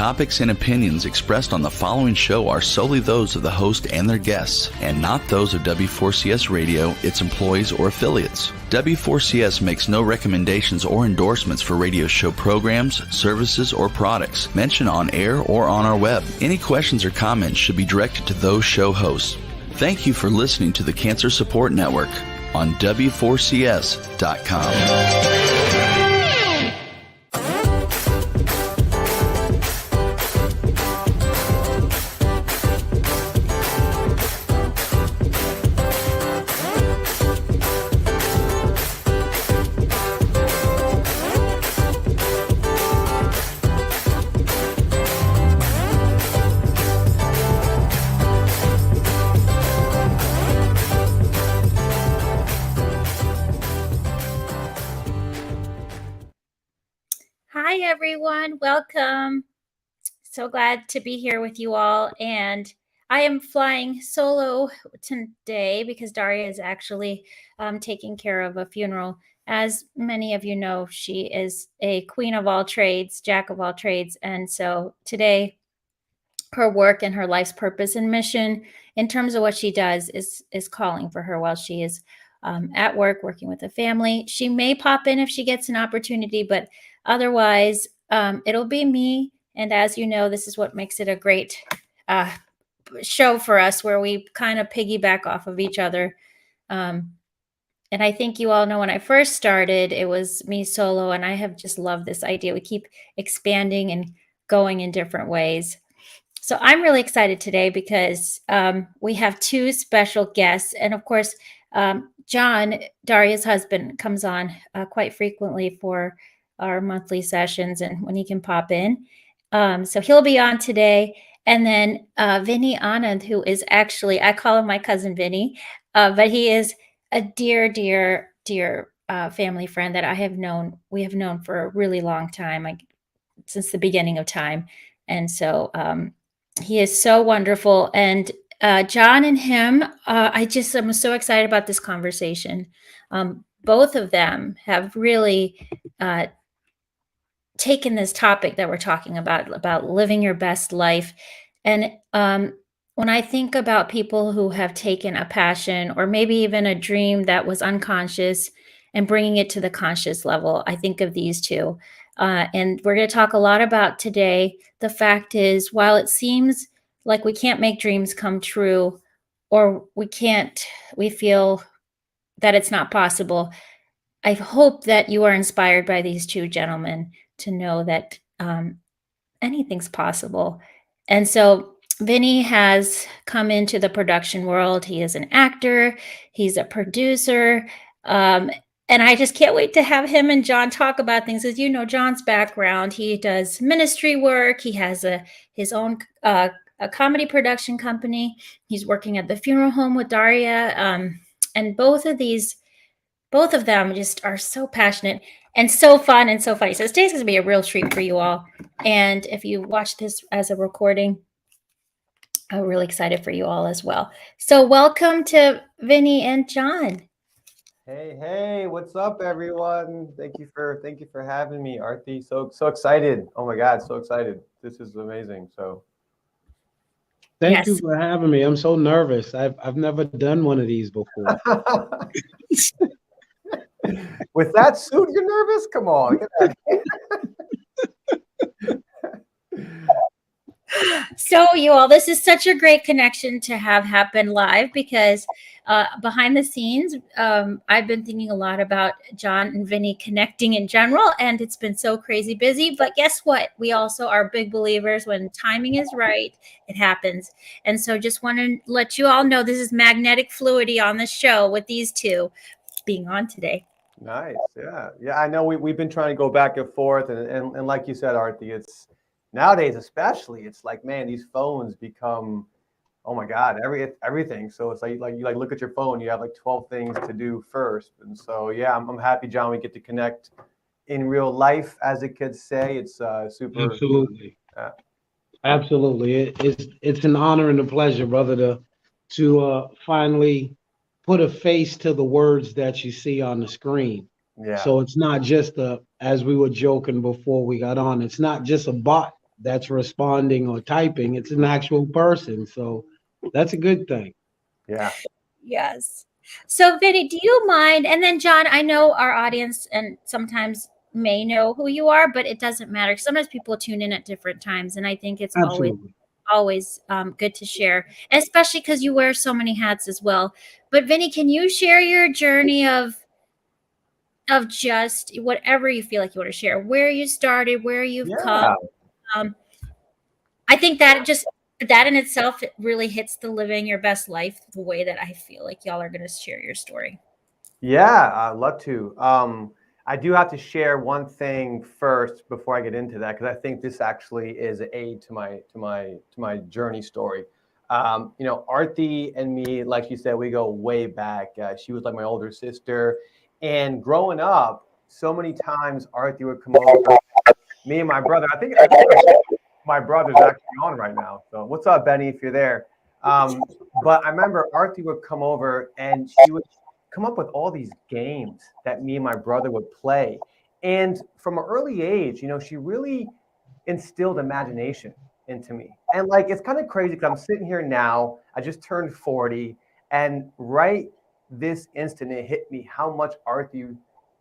topics and opinions expressed on the following show are solely those of the host and their guests, and not those of W4CS Radio, its employees, or affiliates. W4CS makes no recommendations or endorsements for radio show programs, services, or products mentioned on air or on our web. Any questions or comments should be directed to those show hosts. Thank you for listening to the Cancer Support Network on W4CS.com. Hi, everyone. Welcome. So glad to be here with you all. And I am flying solo today because Daria is actually taking care of a funeral. As many of you know, she is a queen of all trades, jack of all trades. And so today, her work and her life's purpose and mission in terms of what she does is calling for her while she is at work, working with a family. She may pop in if she gets an opportunity, but otherwise, it'll be me. And as you know, this is what makes it a great show for us, where we kind of piggyback off of each other. And I think you all know when I first started, it was me solo, and I have just loved this idea. We keep expanding and going in different ways. So I'm really excited today because we have two special guests. And of course, John, Daria's husband, comes on quite frequently for our monthly sessions and when he can pop in. So he'll be on today. And then Vinny Anand, who is actually, I call him my cousin Vinny, but he is a dear, dear, dear family friend that we have known for a really long time, like since the beginning of time. And so he is so wonderful. And John and him, I'm so excited about this conversation. Both of them have really taken this topic that we're talking about living your best life. And when I think about people who have taken a passion or maybe even a dream that was unconscious and bringing it to the conscious level, I think of these two. And we're going to talk a lot about today. The fact is, while it seems like we can't make dreams come true, or we feel that it's not possible, I hope that you are inspired by these two gentlemen to know that anything's possible. And so Vinny has come into the production world. He is an actor. He's a producer. And I just can't wait to have him and John talk about things. As you know, John's background, he does ministry work. He has his own a comedy production company. He's working at the funeral home with Daria. And both of them just are so passionate and so fun and so funny. So today's going to be a real treat for you all. And if you watch this as a recording, I'm really excited for you all as well. So welcome to Vinny and John. Hey, what's up, everyone? Thank you for having me, Arti. So excited. Oh my God, so excited. This is amazing. So thank you for having me. I'm so nervous. I've never done one of these before. With that suit, you're nervous? Come on. Get out of here. So you all, this is such a great connection to have happen live because behind the scenes, I've been thinking a lot about John and Vinny connecting in general, and it's been so crazy busy. But guess what? We also are big believers when timing is right, it happens. And so just want to let you all know this is magnetic fluidity on the show with these two being on today. Nice. Yeah. I know we've been trying to go back and forth, and like you said, Arti, it's nowadays especially, it's like, man, these phones become, oh my God, everything. So it's like you look at your phone, you have like 12 things to do first. And so yeah, I'm happy, John, we get to connect in real life, as the kids say. It's super. Absolutely. Absolutely. It's an honor and a pleasure, brother, to finally put a face to the words that you see on the screen. Yeah. So it's not just as we were joking before we got on, it's not just a bot that's responding or typing. It's an actual person. So that's a good thing. Yeah. Yes. So, Vinny, do you mind? And then, John, I know our audience and sometimes may know who you are, but it doesn't matter. Sometimes people tune in at different times, and I think it's Absolutely. always good to share, especially because you wear so many hats as well. But Vinny, can you share your journey of just whatever you feel like you want to share, where you started, where you've come? Um, I think that in itself it really hits the living your best life the way that I feel like y'all are going to share your story. Yeah, I'd love to. I do have to share one thing first before I get into that, because I think this actually is an aid to my journey story. Arti and me, like you said, we go way back. She was like my older sister, and growing up, so many times Arti would come over. Me and my brother. I think my brother's actually on right now. So what's up, Benny? If you're there. But I remember Arti would come over and she would come up with all these games that me and my brother would play. And from an early age, she really instilled imagination into me. And like, it's kind of crazy because I'm sitting here now, I just turned 40, and right this instant, it hit me how much Arti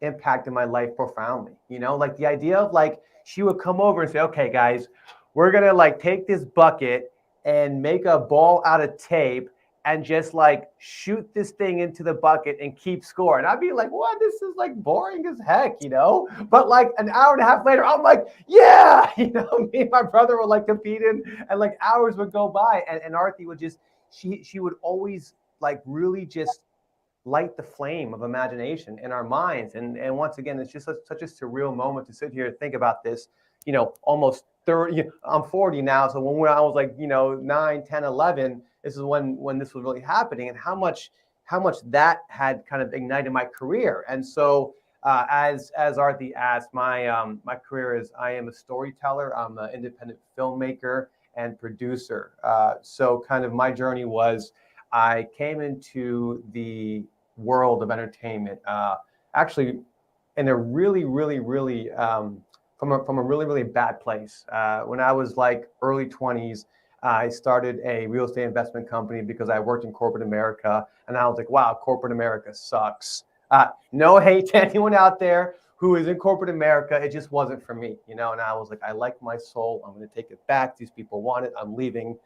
impacted my life profoundly. Like the idea of like, she would come over and say, okay, guys, we're going to like take this bucket and make a ball out of tape and just like shoot this thing into the bucket and keep score. And I'd be like, what? This is like boring as heck, But like an hour and a half later, I'm like, yeah, me and my brother were like competing, and like hours would go by, and Arti would just, she would always like really just light the flame of imagination in our minds. And once again, it's just such a surreal moment to sit here and think about this, almost 30, I'm 40 now. So when I was like, 9, 10, 11, this is when this was really happening, and how much that had kind of ignited my career. And so as Arti asked, my career is, I am a storyteller. I'm an independent filmmaker and producer. So kind of my journey was, I came into the world of entertainment, actually in a really, really, really, from a really, really bad place. When I was like early 20s, I started a real estate investment company because I worked in corporate America, and I was like, wow, corporate America sucks. No hate to anyone out there who is in corporate America. It just wasn't for me, and I was like, I like my soul. I'm going to take it back. These people want it. I'm leaving,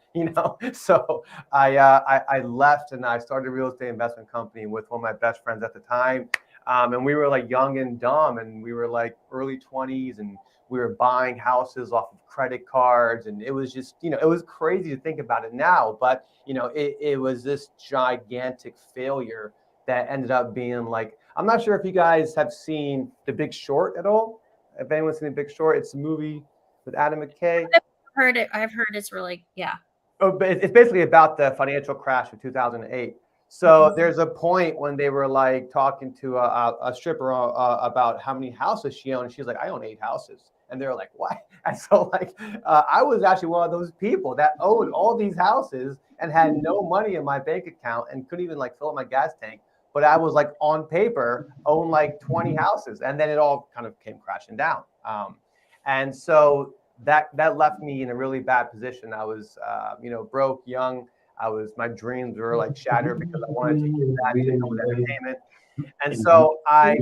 So I left, and I started a real estate investment company with one of my best friends at the time. And we were like young and dumb, and we were like early 20s, and we were buying houses off of credit cards. And it was just, it was crazy to think about it now, but it was this gigantic failure that ended up being like, I'm not sure if you guys have seen The Big Short at all. If anyone's seen The Big Short, it's a movie with Adam McKay. I've heard it. I've heard it's really, yeah. Oh, but it's basically about the financial crash of 2008. So there's a point when they were like talking to a stripper about how many houses she owned. And she's like, I own 8 houses. And they're like, what? And so like, I was actually one of those people that owned all these houses and had no money in my bank account and couldn't even like fill up my gas tank. But I was like on paper, own like 20 houses. And then it all kind of came crashing down. And so that left me in a really bad position. I was, broke, young. My dreams were like shattered because I wanted to get back to entertainment. And so I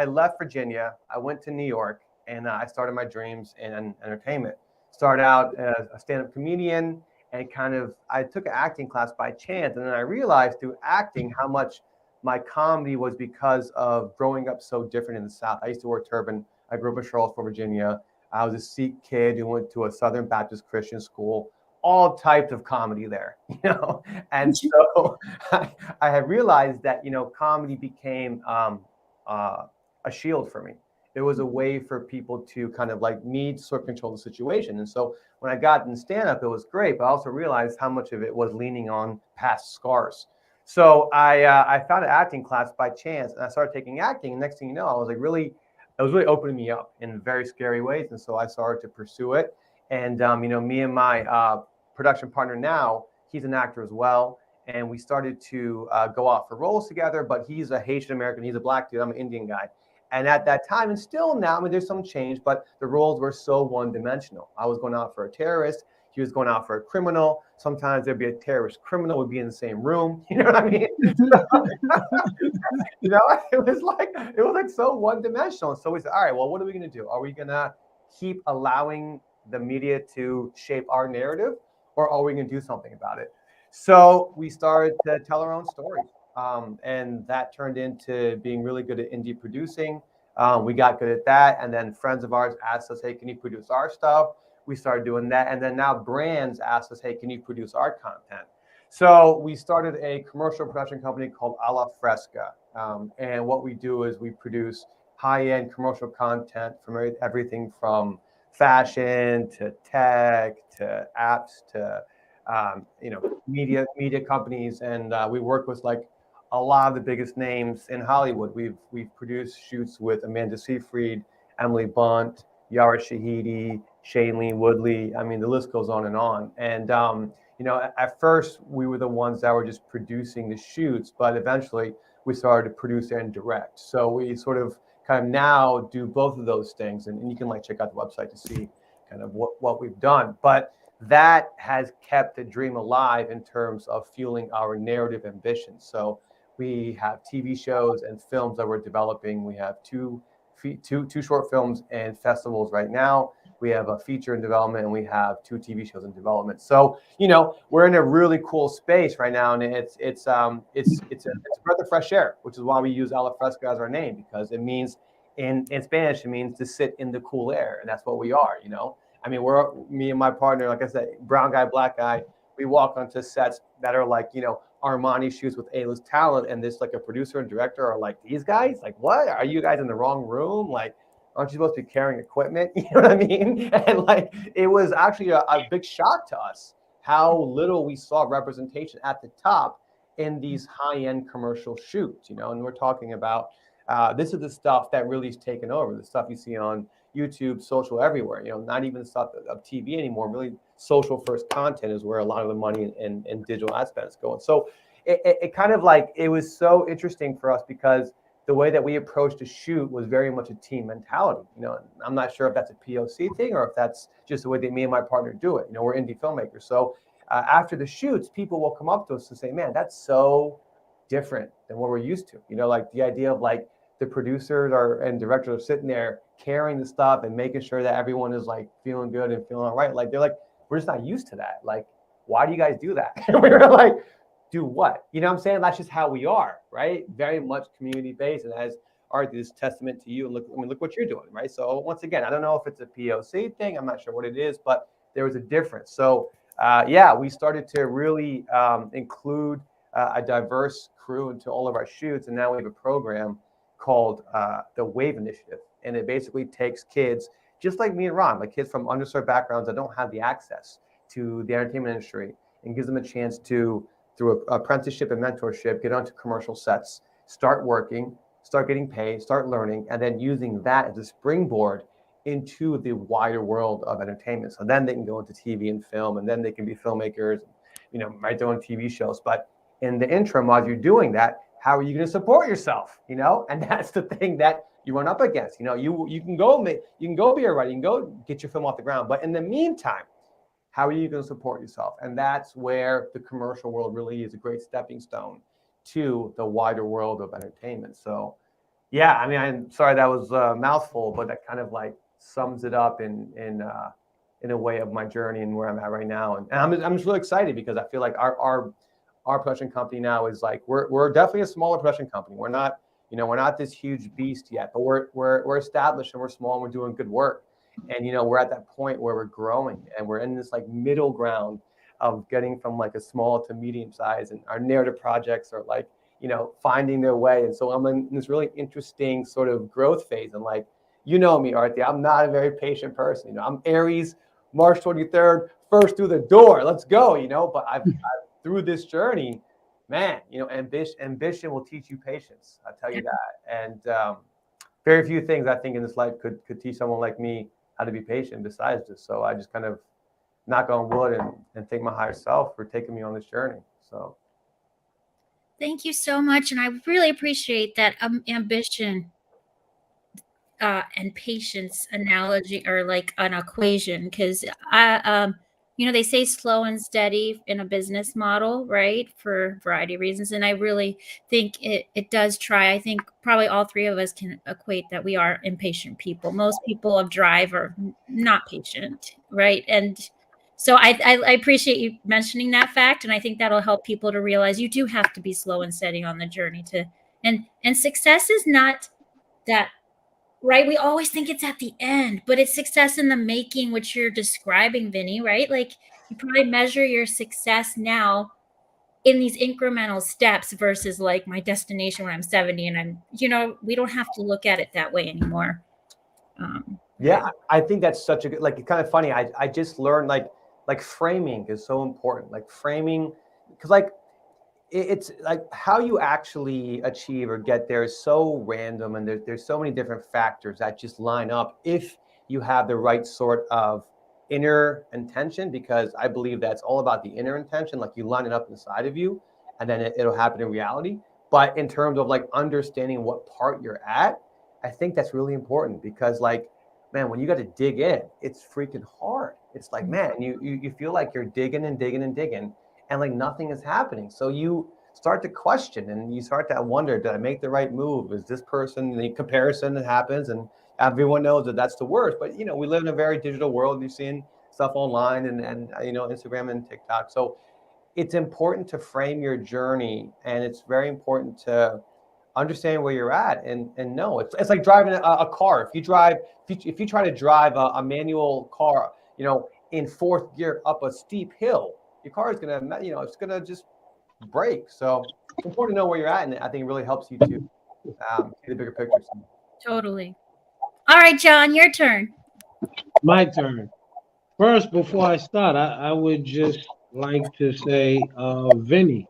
left Virginia. I went to New York, and I started my dreams in entertainment. Started out as a stand-up comedian, and I took an acting class by chance. And then I realized through acting how much my comedy was because of growing up so different in the South. I used to wear turban. I grew up in Charlottesville, Virginia. I was a Sikh kid who went to a Southern Baptist Christian school. All types of comedy there, And so I had realized that, comedy became a shield for me. It was a way for people to kind of like me to sort of control the situation. And so when I got in stand-up, it was great, but I also realized how much of it was leaning on past scars. So I found an acting class by chance, and I started taking acting. And next thing you know, it was really opening me up in very scary ways. And so I started to pursue it. And, me and my production partner now, he's an actor as well. And we started to go out for roles together, but he's a Haitian American. He's a black dude. I'm an Indian guy. And at that time, and still now, I mean, there's some change, but the roles were so one-dimensional. I was going out for a terrorist. He was going out for a criminal. Sometimes there'd be a terrorist criminal would be in the same room. You know what I mean? You know, it was like so one-dimensional. So we said, all right, well, what are we going to do? Are we going to keep allowing the media to shape our narrative, or are we going to do something about it? So we started to tell our own stories. And that turned into being really good at indie producing. We got good at that. And then friends of ours asked us, hey, can you produce our stuff? We started doing that. And then now brands asked us, hey, can you produce our content? So we started a commercial production company called Alla Fresca. And what we do is we produce high-end commercial content from everything from fashion to tech to apps to media companies, and we work with like a lot of the biggest names in Hollywood. We've produced shoots with Amanda Seyfried, Emily Blunt, Yara Shahidi, Shailene Woodley. I mean, the list goes on and on. And at first we were the ones that were just producing the shoots, but eventually we started to produce and direct. So we sort of kind of now do both of those things, and you can like check out the website to see kind of what we've done. But that has kept the dream alive in terms of fueling our narrative ambitions. So we have TV shows and films that we're developing. We have two short films in festivals right now. We have a feature in development, and we have 2 TV shows in development. So we're in a really cool space right now, and it's a breath of fresh air, which is why we use Alla Fresca as our name, because it means in Spanish it means to sit in the cool air, and that's what we are. I mean, me and my partner, like I said, brown guy, black guy, we walk onto sets that are like, Armani shoots with A-list talent, and this like a producer and director are like, these guys, like, what? Are you guys in the wrong room? Like, aren't you supposed to be carrying equipment? You know what I mean? And like, it was actually a big shock to us how little we saw representation at the top in these high-end commercial shoots, and we're talking about, this is the stuff that really is taken over, the stuff you see on YouTube, social, everywhere, not even stuff of TV anymore. Really, social first content is where a lot of the money in digital ad spend is going. So it kind of like, it was so interesting for us because the way that we approached a shoot was very much a team mentality. I'm not sure if that's a POC thing or if that's just the way that me and my partner do it. We're indie filmmakers. So after the shoots, people will come up to us and say, man, that's so different than what we're used to. Like the idea of like the producers and directors are sitting there carrying the stuff and making sure that everyone is like feeling good and feeling all right. Like they're like, we're just not used to that. Like, why do you guys do that? And we were like, do what? You know what I'm saying? That's just how we are, right? Very much community based. And as Art, this testament to you. And look what you're doing, right? So once again, I don't know if it's a POC thing. I'm not sure what it is, but there was a difference. So we started to really include a diverse crew into all of our shoots. And now we have a program called the WAVE Initiative. And it basically takes kids, just like me and Ron, like kids from underserved backgrounds that don't have the access to the entertainment industry, and gives them a chance to, through apprenticeship and mentorship, get onto commercial sets, start working, start getting paid, start learning, and then using that as a springboard into the wider world of entertainment. So then they can go into TV and film, and then they can be filmmakers, write their own TV shows. But in the interim, while you're doing that, how are you going to support yourself? And that's the thing that you run up against. You can go be a writer, you can go get your film off the ground, but in the meantime, how are you going to support yourself? And that's where the commercial world really is a great stepping stone to the wider world of entertainment. So, yeah, I mean, I'm sorry that was a mouthful, but that kind of like sums it up in a way of my journey and where I'm at right now. And I'm just really excited because I feel like our production company now is like, we're definitely a smaller production company. We're not this huge beast yet, but we're established and we're small and we're doing good work. And, we're at that point where we're growing and we're in this like middle ground of getting from like a small to medium size, and our narrative projects are like, finding their way. And so I'm in this really interesting sort of growth phase. And like, me, Arthi, I'm not a very patient person. I'm Aries, March 23rd, first through the door. Let's go, but I've through this journey, man, ambition will teach you patience. I'll tell you that. And very few things I think in this life could teach someone like me how to be patient besides this. So I just kind of knock on wood and thank my higher self for taking me on this journey. So thank you so much. And I really appreciate that ambition. and patience analogy, or like an equation, because they say slow and steady in a business model, right, for a variety of reasons. And I really think it does try. I think probably all three of us can equate that we are impatient people. Most people of drive are not patient, right? And so I appreciate you mentioning that fact, and I think that'll help people to realize you do have to be slow and steady on the journey to, and success is not that, right? We always think it's at the end, but it's success in the making, which you're describing, Vinny, right? Like, you probably measure your success now in these incremental steps versus like my destination when I'm 70, and we don't have to look at it that way anymore. Yeah, I think that's such a good, like, it's kind of funny. I just learned like framing is so important. Like framing, because like it's like how you actually achieve or get there is so random, and there's so many different factors that just line up if you have the right sort of inner intention, because I believe that's all about the inner intention. Like you line it up inside of you, and then it'll happen in reality. But in terms of like understanding what part you're at, I think that's really important, because like, man, when you got to dig in, it's freaking hard. It's like, man, you feel like you're digging and digging and digging, and like nothing is happening. So you start to question, and you start to wonder, did I make the right move? Is this person, the comparison that happens, and everyone knows that that's the worst. But we live in a very digital world. You're seeing stuff online, and Instagram and TikTok. So it's important to frame your journey, and it's very important to understand where you're at, and know it's like driving a car. If you try to drive a manual car, in fourth gear up a steep hill, your car is gonna, it's gonna just break. So it's important to know where you're at, and I think it really helps you to see the bigger picture. Totally. All right, John, your turn. My turn. First, before I start, I would just like to say, Vinny,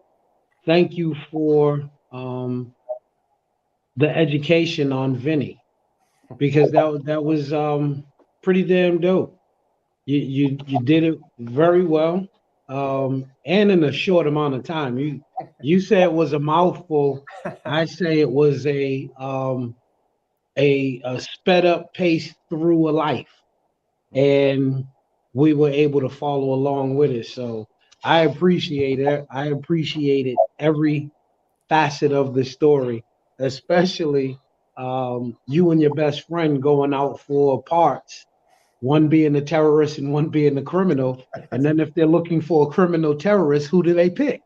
thank you for the education on Vinny, because that was pretty damn dope. You did it very well, and in a short amount of time. You say it was a mouthful. I say it was a sped up pace through a life, and we were able to follow along with it. So I appreciate it. I appreciated every facet of the story, especially you and your best friend going out for parts, one being the terrorist and one being the criminal. And then if they're looking for a criminal terrorist, who do they pick?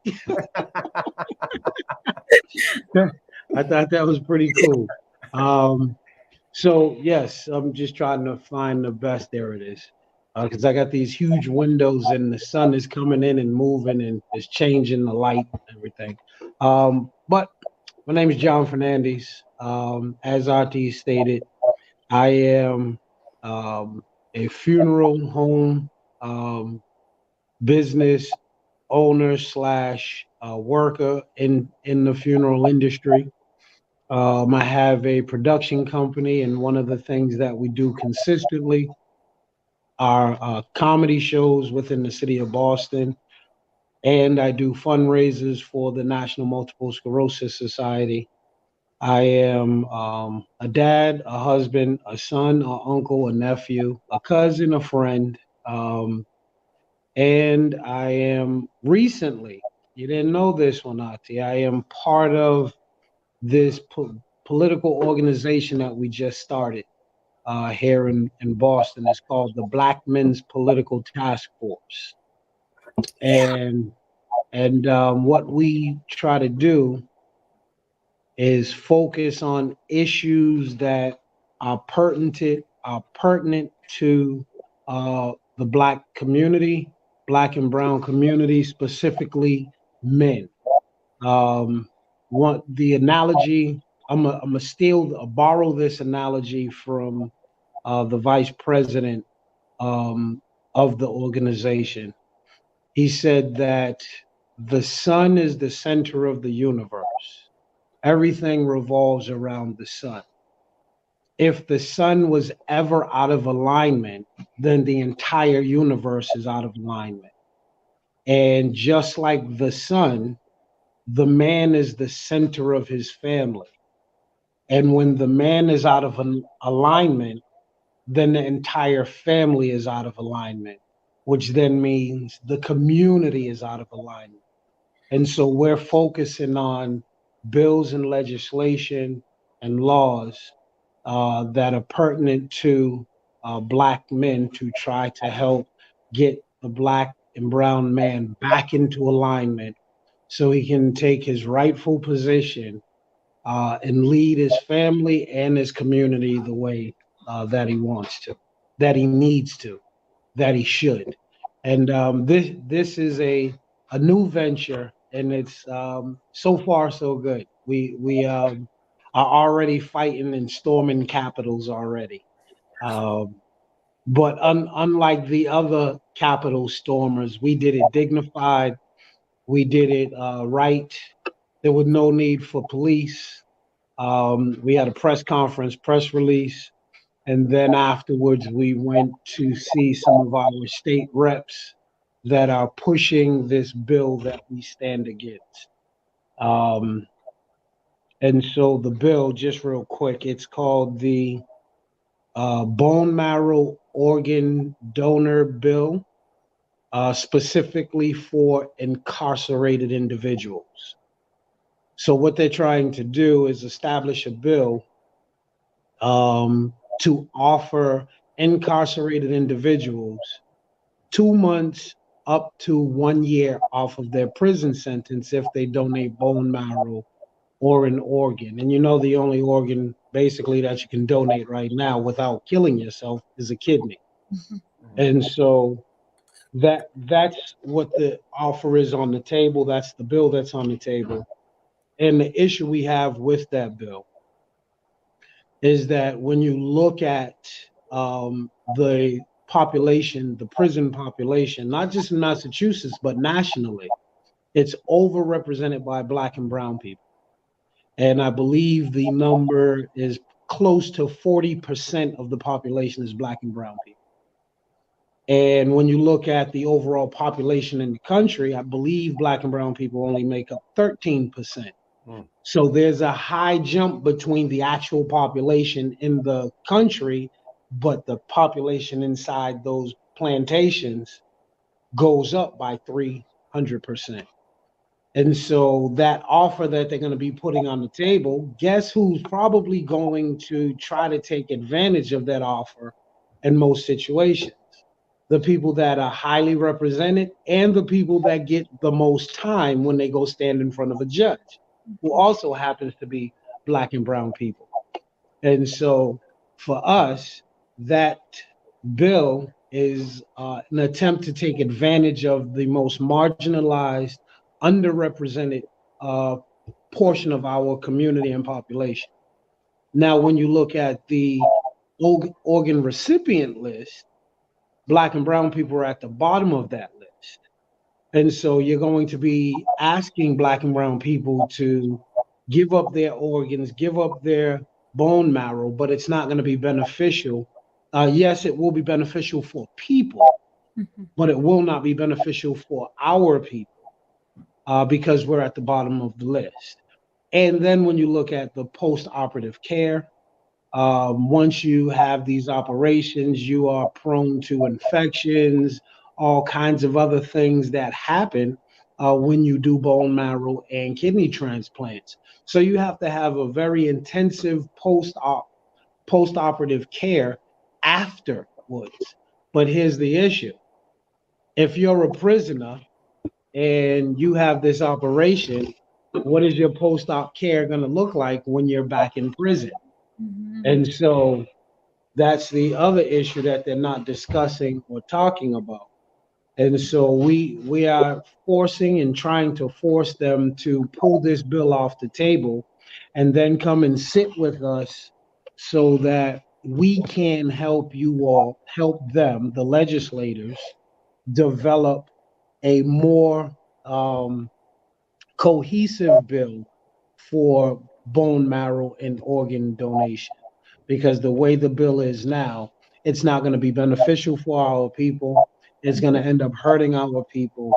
I thought that was pretty cool. So yes, I'm just trying to find the best. There it is. Because I got these huge windows and the sun is coming in and moving and it's changing the light and everything. But my name is John Fernandez. As RT stated, I am a funeral home business owner slash worker in the funeral industry. I have a production company, and one of the things that we do consistently are comedy shows within the city of Boston, and I do fundraisers for the National Multiple Sclerosis Society. I am a dad, a husband, a son, an uncle, a nephew, a cousin, a friend, and I am recently, you didn't know this one, Ati, I am part of this political organization that we just started here in Boston. It's called the Black Men's Political Task Force. And what we try to do is focus on issues that are pertinent to the Black community, Black and brown community, specifically men. The analogy, I'm gonna borrow this analogy from the vice president of the organization. He said that the sun is the center of the universe. Everything revolves around the sun. If the sun was ever out of alignment, then the entire universe is out of alignment. And just like the sun, the man is the center of his family. And when the man is out of an alignment, then the entire family is out of alignment, which then means the community is out of alignment. And so we're focusing on bills and legislation and laws that are pertinent to Black men to try to help get the Black and brown man back into alignment so he can take his rightful position and lead his family and his community the way that he wants to, that he needs to, that he should. And this is a new venture, and it's so far so good. We are already fighting and storming capitals already. But unlike the other capital stormers, we did it dignified. We did it right. There was no need for police. We had a press conference, press release, and then afterwards we went to see some of our state reps that are pushing this bill that we stand against. And so the bill, just real quick, it's called the Bone Marrow Organ Donor Bill, specifically for incarcerated individuals. So what they're trying to do is establish a bill to offer incarcerated individuals 2 months up to 1 year off of their prison sentence if they donate bone marrow or an organ. And you know, the only organ basically that you can donate right now without killing yourself is a kidney. Mm-hmm. And so that's what the offer is on the table. That's the bill that's on the table. And the issue we have with that bill is that when you look at the population, the prison population, not just in Massachusetts, but nationally, it's overrepresented by Black and brown people. And I believe the number is close to 40% of the population is Black and brown people. And when you look at the overall population in the country, I believe Black and brown people only make up 13%. So there's a high jump between the actual population in the country, but the population inside those plantations goes up by 300%. And so that offer that they're going to be putting on the table, guess who's probably going to try to take advantage of that offer in most situations? The people that are highly represented and the people that get the most time when they go stand in front of a judge, who also happens to be Black and brown people. And so for us, that bill is an attempt to take advantage of the most marginalized, underrepresented portion of our community and population. Now, when you look at the organ recipient list, Black and brown people are at the bottom of that list. And so you're going to be asking Black and brown people to give up their organs, give up their bone marrow, but it's not going to be beneficial. Yes, it will be beneficial for people, but it will not be beneficial for our people because we're at the bottom of the list. And then when you look at the post-operative care, once you have these operations, you are prone to infections, all kinds of other things that happen when you do bone marrow and kidney transplants. So you have to have a very intensive post-operative care afterwards. But here's the issue. If you're a prisoner and you have this operation, what is your post-op care going to look like when you're back in prison? Mm-hmm. And so that's the other issue that they're not discussing or talking about. And so we are forcing and trying to force them to pull this bill off the table and then come and sit with us so that we can help you all, help them, the legislators, develop a more cohesive bill for bone marrow and organ donation. Because the way the bill is now, it's not going to be beneficial for our people. It's going to end up hurting our people.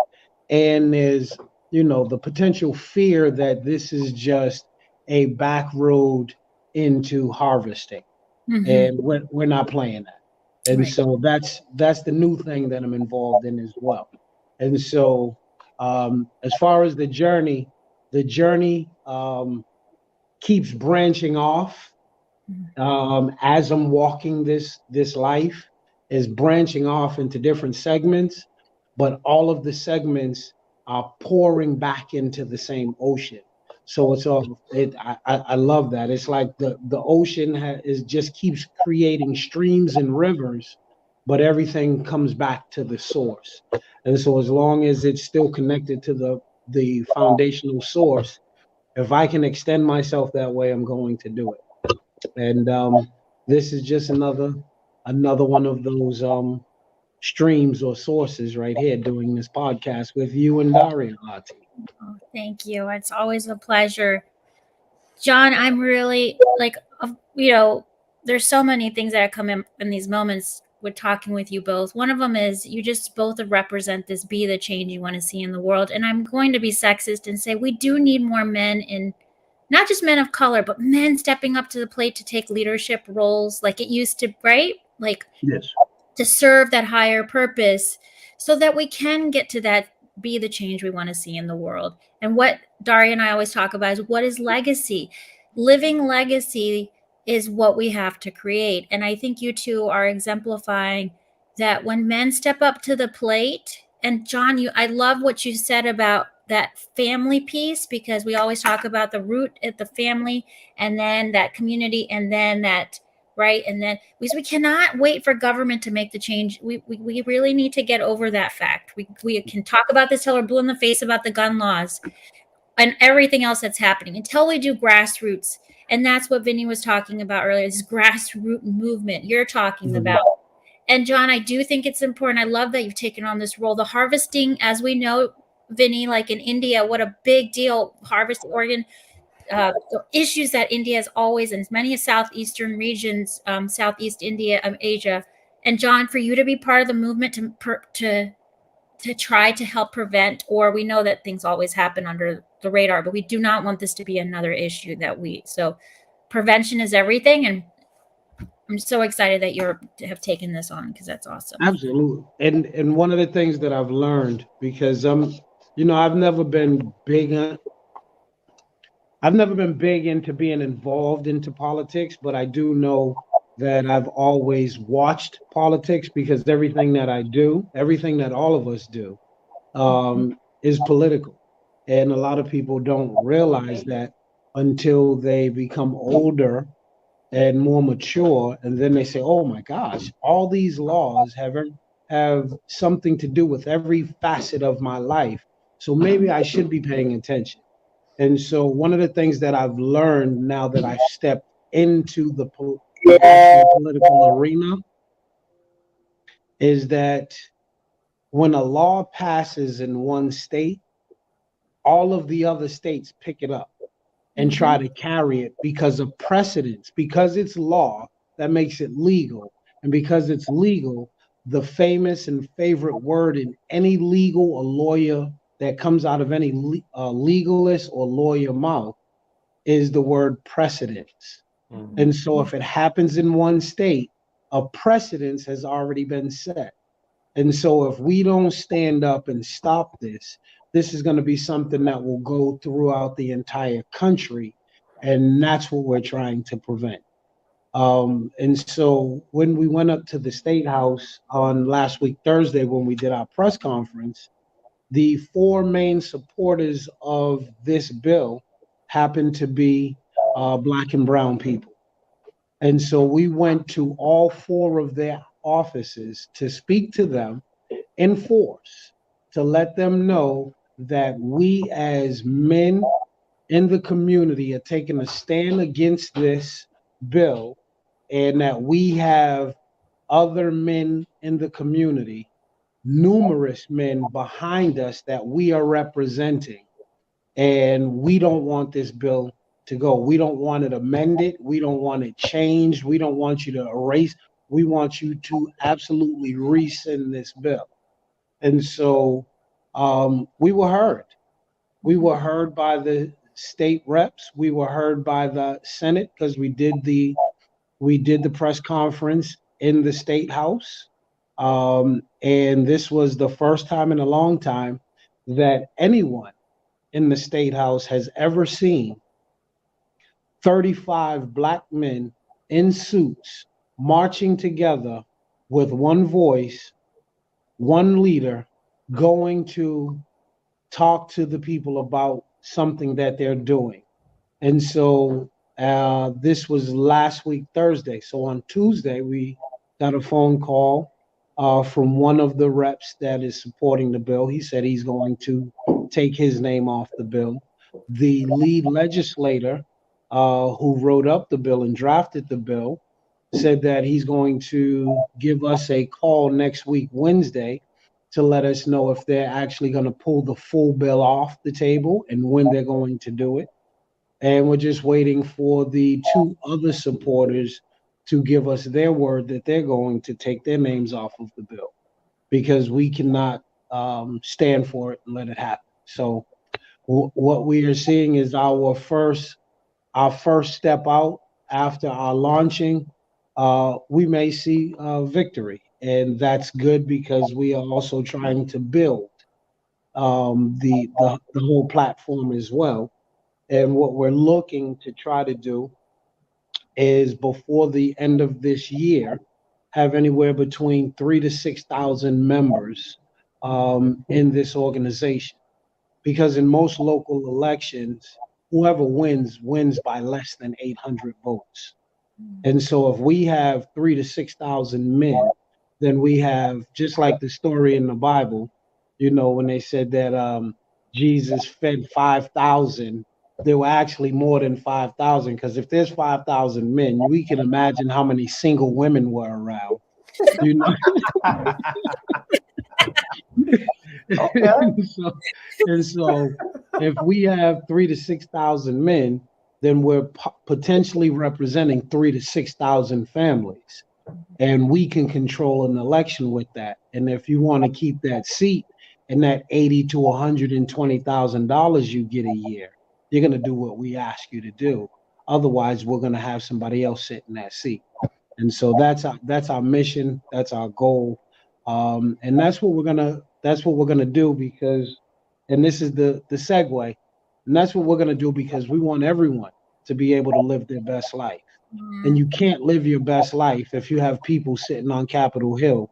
And there's, the potential fear that this is just a back road into harvesting, Mhm. and we're not playing that. And Right. so that's the new thing that I'm involved in as well. And so as far as the journey keeps branching off as I'm walking this life, is branching off into different segments, but all of the segments are pouring back into the same ocean. So it's all I love that. It's like the ocean is just keeps creating streams and rivers, but everything comes back to the source. And so as long as it's still connected to the foundational source, if I can extend myself that way, I'm going to do it. And this is just another one of those streams or sources right here doing this podcast with you and Daria, Lati. Oh, thank you. It's always a pleasure. John, I'm really like, there's so many things that come in these moments with talking with you both. One of them is you just both represent this be the change you want to see in the world. And I'm going to be sexist and say we do need more men in, not just men of color, but men stepping up to the plate to take leadership roles like it used to, right? Like Yes. to serve that higher purpose so that we can get to that be the change we want to see in the world. And what Daria and I always talk about is what is legacy? Living legacy is what we have to create. And I think you two are exemplifying that when men step up to the plate. And John, I love what you said about that family piece, because we always talk about the root at the family and then that community and then that, right? And then we cannot wait for government to make the change. We really need to get over that fact. We can talk about this till we're blue in the face about the gun laws and everything else that's happening until we do grassroots. And that's what Vinny was talking about earlier, this grassroots movement you're talking about. And John, I do think it's important. I love that you've taken on this role. The harvesting, as we know, Vinny, like in India, what a big deal, harvest organ, issues that India has always, in many of southeastern regions, Southeast India, Asia. And John, for you to be part of the movement to try to help prevent, or we know that things always happen under the radar, but we do not want this to be another issue so prevention is everything. And I'm so excited that you have taken this on, because that's awesome. Absolutely. And one of the things that I've learned, because I've never been big into being involved into politics, but I do know that I've always watched politics, because everything that I do, everything that all of us do, is political. And a lot of people don't realize that until they become older and more mature, and then they say, "Oh my gosh, all these laws have something to do with every facet of my life. So maybe I should be paying attention." And so one of the things that I've learned now that I've stepped into the actual political arena is that when a law passes in one state, all of the other states pick it up and try to carry it because of precedence, because it's law that makes it legal. And because it's legal, the famous and favorite word in any legal or lawyer that comes out of any legalist or lawyer mouth is the word precedence. And so if it happens in one state, a precedence has already been set. And so if we don't stand up and stop this, this is going to be something that will go throughout the entire country. And that's what we're trying to prevent. And so when we went up to the State House on last week, Thursday, when we did our press conference, the four main supporters of this bill happened to be Black and brown people. And so we went to all four of their offices to speak to them in force, to let them know that we as men in the community are taking a stand against this bill, and that we have other men in the community, numerous men behind us that we are representing. And we don't want this bill to go. We don't want it amended. We don't want it changed. We don't want you to erase. We want you to absolutely rescind this bill. And so we were heard. We were heard by the state reps. We were heard by the Senate because we did the press conference in the state house. And this was the first time in a long time that anyone in the state house has ever seen 35 black men in suits marching together with one voice, one leader, going to talk to the people about something that they're doing. And so this was last week, Thursday. So on Tuesday, we got a phone call from one of the reps that is supporting the bill. He said he's going to take his name off the bill. The lead legislator who wrote up the bill and drafted the bill said that he's going to give us a call next week, Wednesday, to let us know if they're actually going to pull the full bill off the table and when they're going to do it. And we're just waiting for the two other supporters to give us their word that they're going to take their names off of the bill, because we cannot stand for it and let it happen. So what we are seeing is our first step out after our launching. We may see victory, and that's good because we are also trying to build the whole platform as well. And what we're looking to try to do is, before the end of this year, have anywhere between 3,000 to 6,000 members in this organization. Because in most local elections, whoever wins by less than 800 votes. And so if we have 3,000 to 6,000 men, then we have, just like the story in the Bible, when they said that Jesus fed 5,000, there were actually more than 5,000, because if there's 5,000 men, we can imagine how many single women were around. Okay. and so if we have 3,000 to 6,000 men, then we're potentially representing 3,000 to 6,000 families, and we can control an election with that. And if you want to keep that seat and that $80,000 to $120,000 you get a year, you're going to do what we ask you to do. Otherwise, we're going to have somebody else sit in that seat. And so that's our mission. That's our goal. And that's what we're gonna do, because, and this is the segue, and that's what we're gonna do because we want everyone to be able to live their best life. And you can't live your best life if you have people sitting on Capitol Hill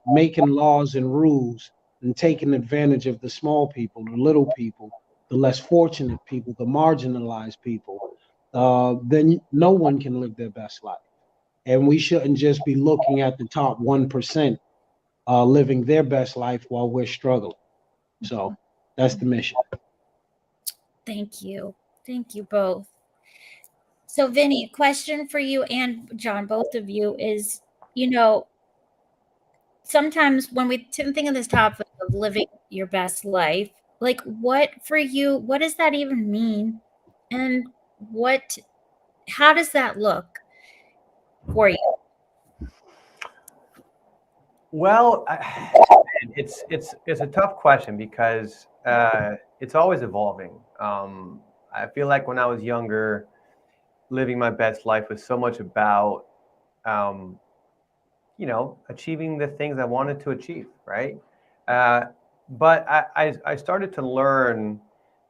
making laws and rules and taking advantage of the small people, the little people, the less fortunate people, the marginalized people. Then no one can live their best life. And we shouldn't just be looking at the top 1% living their best life while we're struggling. So that's the mission. Thank you. Thank you both. So Vinny, a question for you and John, both of you, is, sometimes when we think of this topic of living your best life, like what does that even mean? And how does that look for you? Well, it's a tough question because it's always evolving. I feel like when I was younger, living my best life was so much about, achieving the things I wanted to achieve, right? But I started to learn,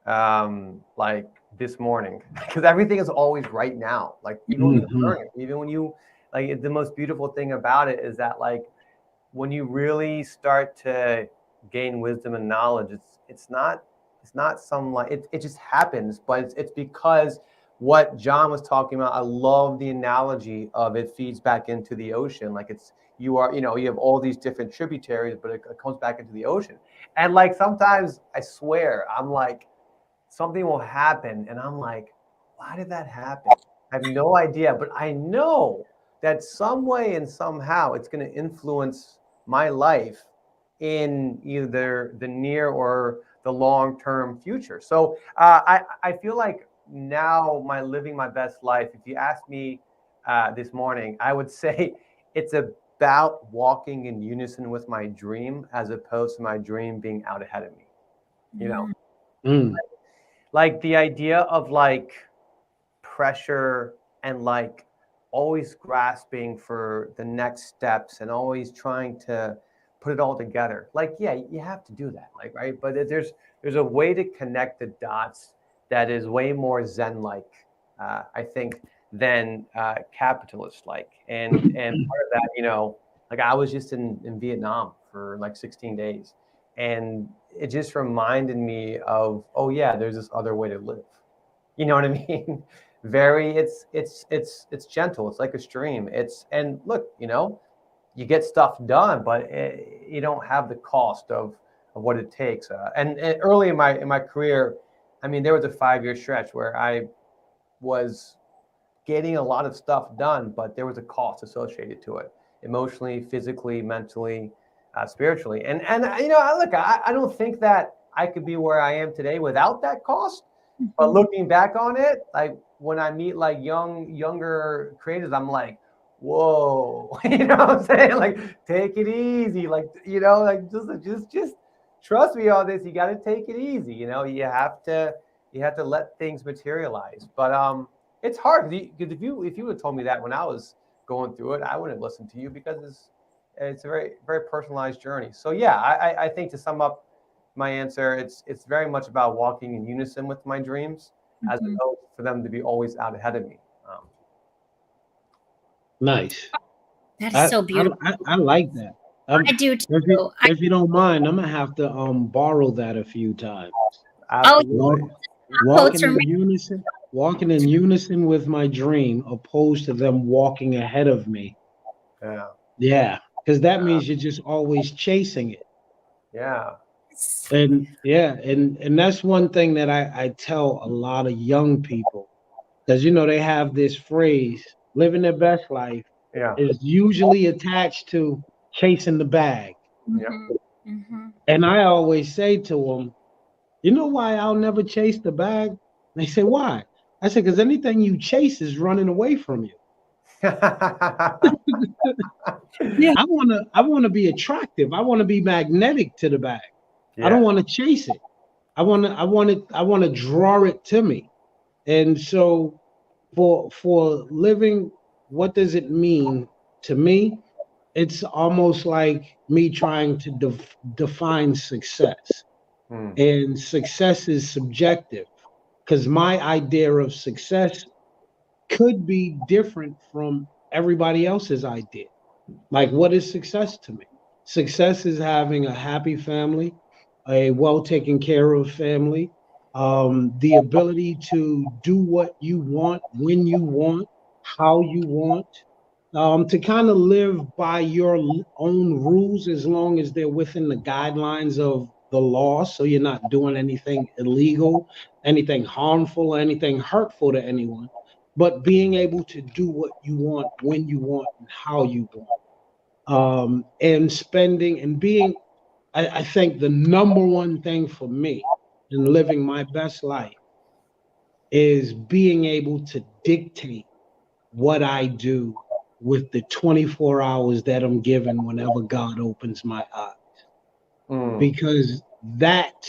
like this morning, because everything is always right now. Like even when you're learning, even when you, like, the most beautiful thing about it is that, like, when you really start to gain wisdom and knowledge, it's not some, like, it just happens, but it's because what John was talking about. I love the analogy of it feeds back into the ocean. Like you have all these different tributaries, but it comes back into the ocean. And like sometimes I swear, I'm like, something will happen and I'm like, why did that happen? I have no idea, but I know that some way and somehow it's going to influence my life in either the near or the long-term future. So I feel like now living my best life, if you ask me this morning, I would say it's about walking in unison with my dream as opposed to my dream being out ahead of me. like the idea of like pressure and like always grasping for the next steps and always trying to put it all together. Like, yeah, you have to do that, like, right? But there's a way to connect the dots that is way more Zen-like, I think, than capitalist-like. And part of that, like I was just in Vietnam for like 16 days, and it just reminded me of, oh yeah, there's this other way to live. You know what I mean? Very, it's gentle. It's like a stream. And look, you get stuff done, but you don't have the cost of what it takes. And early in my career, I mean, there was a 5-year stretch where I was getting a lot of stuff done, but there was a cost associated to it, emotionally, physically, mentally, spiritually. And look, I don't think that I could be where I am today without that cost. But looking back on it, like when I meet like younger creators, I'm like, whoa, you know what I'm saying? Like, take it easy. Like, like just trust me on this. You got to take it easy. You have to let things materialize. But it's hard because if you would have told me that when I was going through it, I wouldn't have listened to you because it's a very, very personalized journey. So yeah, I think to sum up my answer, it's very much about walking in unison with my dreams, as opposed for them to be always out ahead of me. Nice. That is so beautiful. I like that. I do too. If you don't mind, I'm gonna have to borrow that a few times. Absolutely. Walking in unison with my dream, opposed to them walking ahead of me. Yeah, because that means you're just always chasing it. Yeah. And that's one thing that I tell a lot of young people, because they have this phrase, living their best life is usually attached to chasing the bag. And I always say to them, you know why I'll never chase the bag? They say, why? I said, because anything you chase is running away from you. Yeah, I want to be attractive. I want to be magnetic to the bag. I don't want to chase it. I want to draw it to me. And so for living, what does it mean to me? It's almost like me trying to define success. And success is subjective, because my idea of success could be different from everybody else's idea. Like, what is success to me? Success is having a happy family, a well taken care of family, the ability to do what you want, when you want, how you want, to kind of live by your own rules as long as they're within the guidelines of the law. So you're not doing anything illegal, anything harmful, anything hurtful to anyone, but being able to do what you want, when you want, and how you want. And spending and being, I think the number one thing for me in living my best life is being able to dictate what I do with the 24 hours that I'm given whenever God opens my eyes. Because that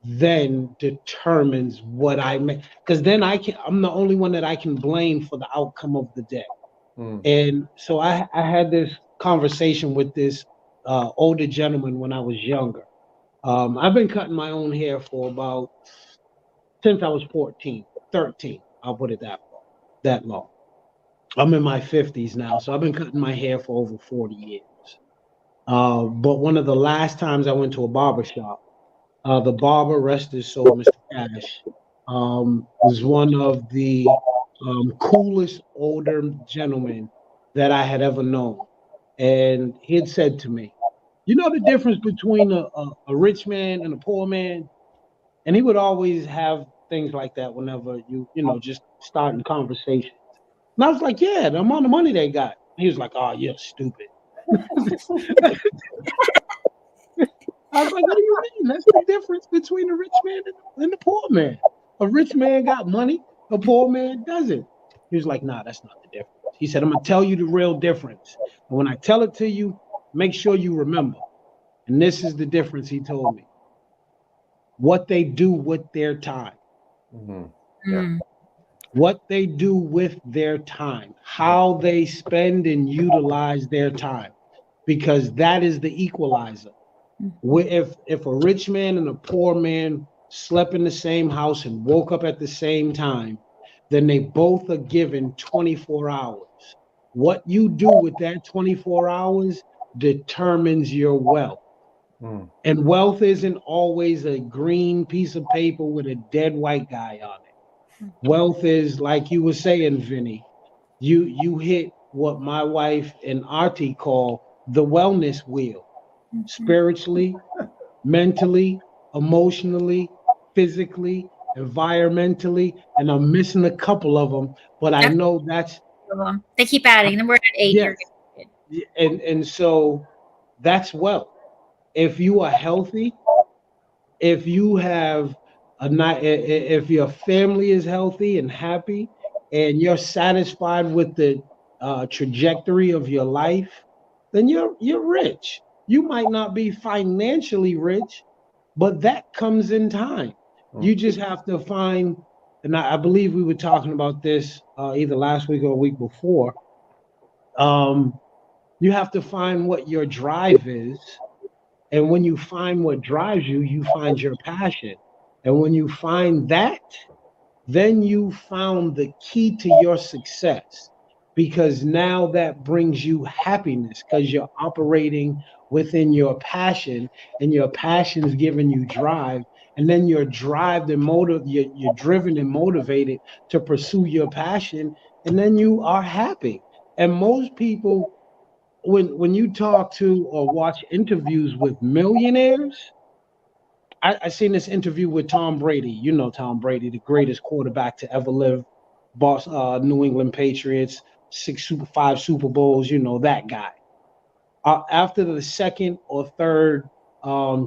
then determines what I make. Because then I'm the only one that I can blame for the outcome of the day. And so I had this conversation with this older gentleman when I was younger. I've been cutting my own hair for since I was 13, I'll put it that long. I'm in my 50s now, so I've been cutting my hair for over 40 years. But one of the last times I went to a barber shop, the barber, rest his soul, Mr. Cash, was one of the coolest older gentlemen that I had ever known. And he had said to me, you know the difference between a rich man and a poor man? And he would always have things like that whenever just starting conversations. And I was like, yeah, the amount of money they got. He was like, oh, you're stupid. I was like, what do you mean? That's the difference between a rich man and a poor man. A rich man got money, a poor man doesn't. He was like, nah, that's not the difference. He said, I'm going to tell you the real difference. And when I tell it to you, make sure you remember. And this is the difference, he told me. What they do with their time. Mm. What they do with their time, how they spend and utilize their time, because that is the equalizer. If a rich man and a poor man slept in the same house and woke up at the same time, then they both are given 24 hours. What you do with that 24 hours determines your wealth. And wealth isn't always a green piece of paper with a dead white guy on it. Wealth is, like you were saying, Vinny, you hit what my wife and Artie call the wellness wheel. Spiritually, mentally, emotionally, physically, environmentally, and I'm missing a couple of them, but I know that's they keep adding. Then we're at 8. yes. And so that's wealth. If you are healthy, if you have if your family is healthy and happy, and you're satisfied with the trajectory of your life, then you're rich. You might not be financially rich, but that comes in time. You just have to find, and I believe we were talking about this either last week or a week before. You have to find what your drive is. And when you find what drives you, you find your passion. And when you find that, then you found the key to your success, because now that brings you happiness because you're operating within your passion, and your passion is giving you drive. And then you're you're driven and motivated to pursue your passion, and then you are happy. And most people, when you talk to or watch interviews with millionaires, I seen this interview with Tom Brady. You know Tom Brady, the greatest quarterback to ever live. New England Patriots, 5 Super Bowls. You know that guy. After the second or third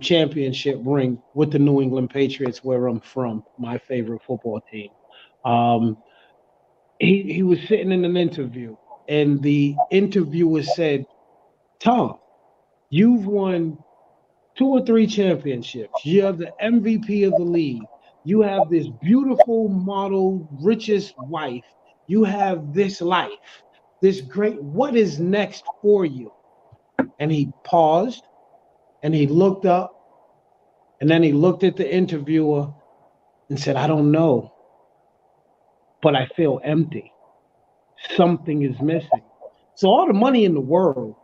championship ring with the New England Patriots, where I'm from, my favorite football team, he was sitting in an interview, and the interviewer said, "Tom, you've won 2 or 3 championships. You're the MVP of the league. You have this beautiful model, richest wife. You have this life, this great. What is next for you?" And he paused, and he looked up, and then he looked at the interviewer and said, "I don't know, but I feel empty. Something is missing." So all the money in the world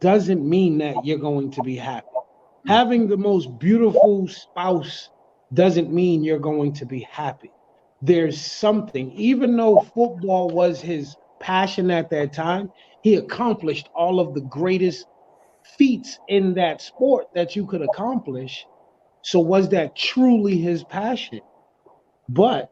doesn't mean that you're going to be happy. Having the most beautiful spouse doesn't mean you're going to be happy. There's something, even though football was his passion at that time, he accomplished all of the greatest feats in that sport that you could accomplish. So was that truly his passion? But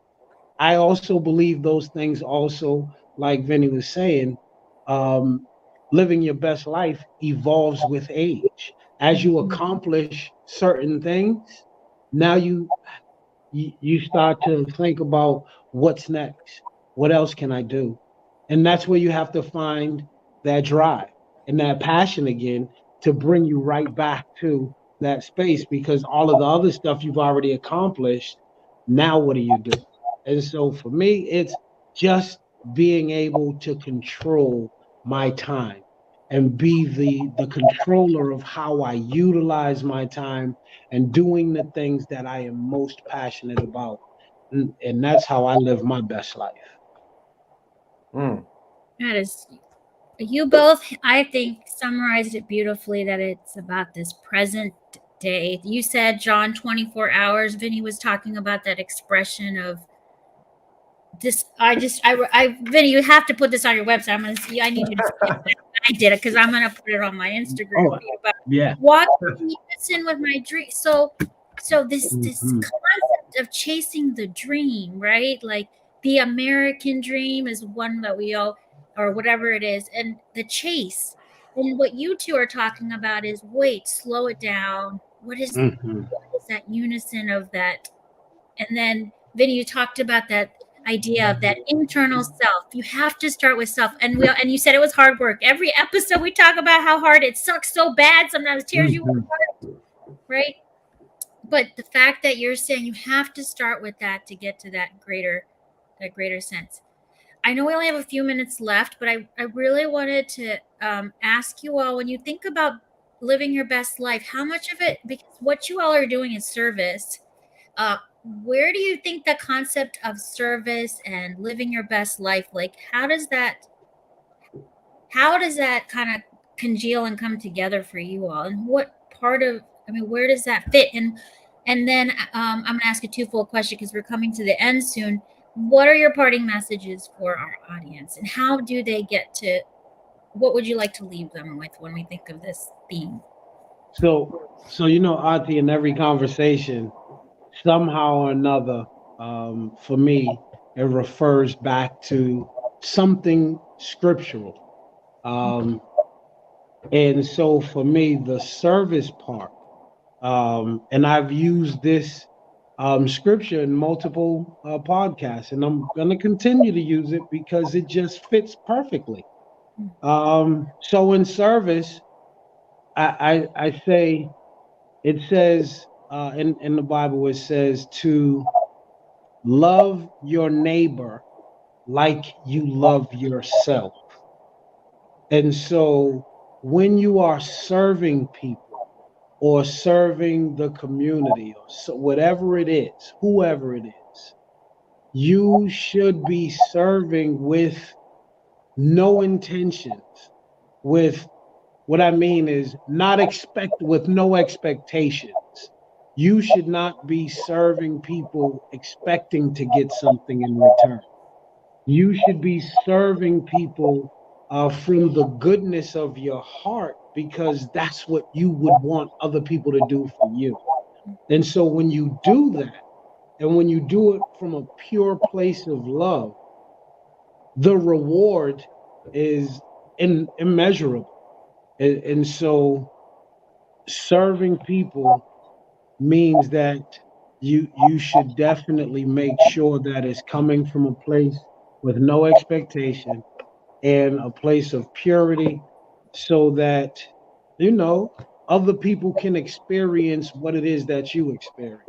I also believe those things also, like Vinny was saying, um, living your best life evolves with age. As you accomplish certain things, now you start to think about what's next. What else can I do? And that's where you have to find that drive and that passion again to bring you right back to that space, because all of the other stuff you've already accomplished, now what do you do? And so for me, it's just being able to control my time and be the controller of how I utilize my time and doing the things that I am most passionate about. And that's how I live my best life. That is, you both, I think, summarized it beautifully, that it's about this present day. You said, John, 24 hours. Vinny was talking about that expression of this. Vinny, you have to put this on your website. I'm going to see, I need you to see it. I did it because I'm going to put it on my Instagram. Yeah. Walking in with my dream. So this concept of chasing the dream, right? Like the American dream is one that we all, or whatever it is, and the chase. And what you two are talking about is, wait, slow it down. What is that unison of that? And then Vinny, you talked about that idea of that internal self. You have to start with self. And you said it was hard work. Every episode we talk about how hard it sucks so bad, sometimes tears you apart, right? but the fact that you're saying you have to start with that to get to that greater sense. I know we only have a few minutes left, but I really wanted to ask you all, when you think about living your best life, how much of it, because what you all are doing is service, where do you think the concept of service and living your best life, like how does that kind of congeal and come together for you all? And what part of, I mean, where does that fit? And then I'm going to ask a twofold question because we're coming to the end soon. What are your parting messages for our audience, and how do they get to, what would you like to leave them with when we think of this theme? So Auntie, in every conversation, somehow or another, for me, it refers back to something scriptural. And so for me, the service part, and I've used this scripture in multiple podcasts, and I'm going to continue to use it because it just fits perfectly. So in service, I say, it says in the Bible, it says to love your neighbor like you love yourself. And so when you are serving people or serving the community or so, whatever it is, whoever it is, you should be serving with no intentions, with what I mean is with no expectations. You should not be serving people expecting to get something in return. You should be serving people from the goodness of your heart, because that's what you would want other people to do for you. And so when you do that, and when you do it from a pure place of love, the reward is immeasurable. And so serving people means that you should definitely make sure that it's coming from a place with no expectation and a place of purity, so that other people can experience what it is that you experience.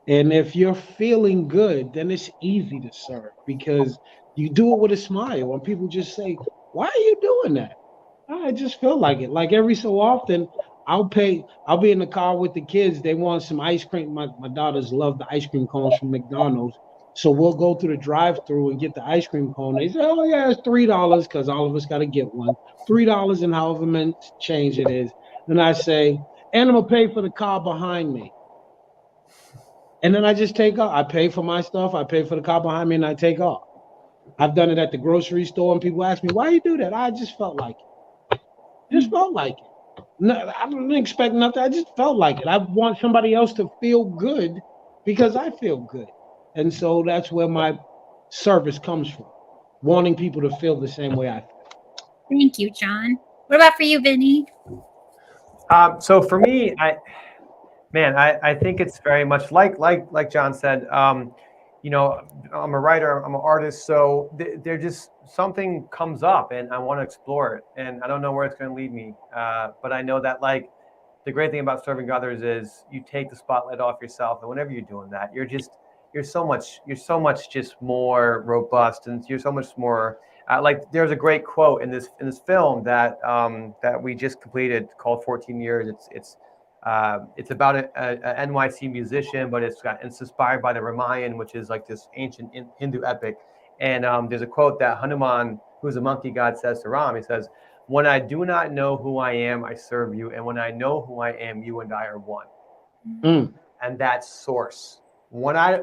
And if you're feeling good, then it's easy to serve because you do it with a smile. When people just say, "Why are you doing that?" I just feel like it. Like every so often, I'll be in the car with the kids. They want some ice cream. My daughters love the ice cream cones from McDonald's. So we'll go through the drive-through and get the ice cream cone. They say, "Oh yeah, it's $3 because all of us got to get one. $3 and however much change it is." Then I say, "And I'm gonna pay for the car behind me." And then I just take off. I pay for my stuff. I pay for the car behind me, and I take off. I've done it at the grocery store, and people ask me, "Why you do that?" I just felt like it. Just felt like it. No, I didn't expect nothing. I just felt like it. I want somebody else to feel good because I feel good. And so that's where my service comes from, wanting people to feel the same way I feel. Thank you, John. What about for you, Vinny? So for me, I think it's very much like John said. I'm a writer, I'm an artist, so there just something comes up, and I want to explore it, and I don't know where it's going to lead me. But I know that like the great thing about serving others is you take the spotlight off yourself, and whenever you're doing that, you're so much just more robust, and you're so much more. Like there's a great quote in this film that we just completed called 14 Years. It's about a NYC musician, but it's inspired by the Ramayana, which is like this ancient Hindu epic. And there's a quote that Hanuman, who's a monkey god, says to Ram. He says, "When I do not know who I am, I serve you. And when I know who I am, you and I are one." Mm. And that's source. When I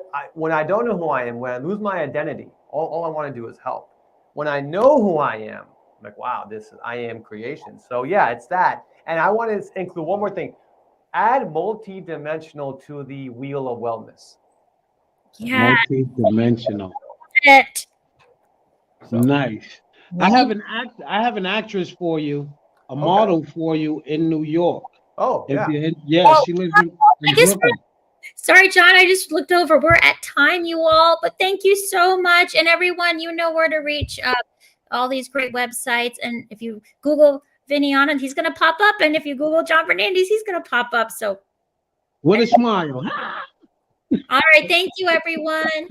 don't know who I am, when I lose my identity, all I want to do is help. When I know who I am, I'm like, wow, I am creation. So yeah, it's that. And I want to include one more thing. Add multi-dimensional to the wheel of wellness. Yeah. Multi-dimensional. Nice. I have an actress for you, a model for you in New York. Oh, yeah. She lives in Brooklyn. Sorry, John, I just looked over. We're at time, you all, but thank you so much. And everyone, you know where to reach all these great websites. And if you Google Vinny Anand, he's going to pop up. And if you Google John Fernandez, he's going to pop up. So with a smile. All right. Thank you, everyone.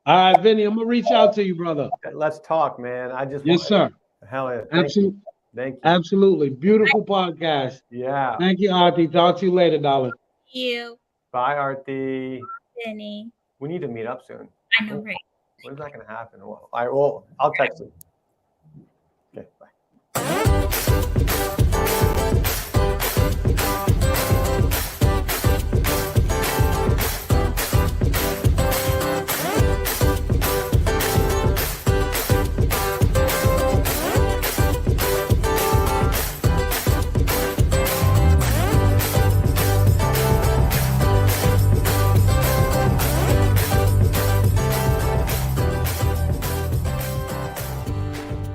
All right, Vinny, I'm gonna reach out to you, brother. Let's talk, man. I just Yes, sir. Hell yeah. Absolutely. Thank you. Absolutely. Beautiful podcast. Yeah. Thank you, Aarti. Talk to you later, darling. You, Bye, Aarti. Vinny. We need to meet up soon. I know, right? When is that going to happen? Well, I'll text you. Okay, bye.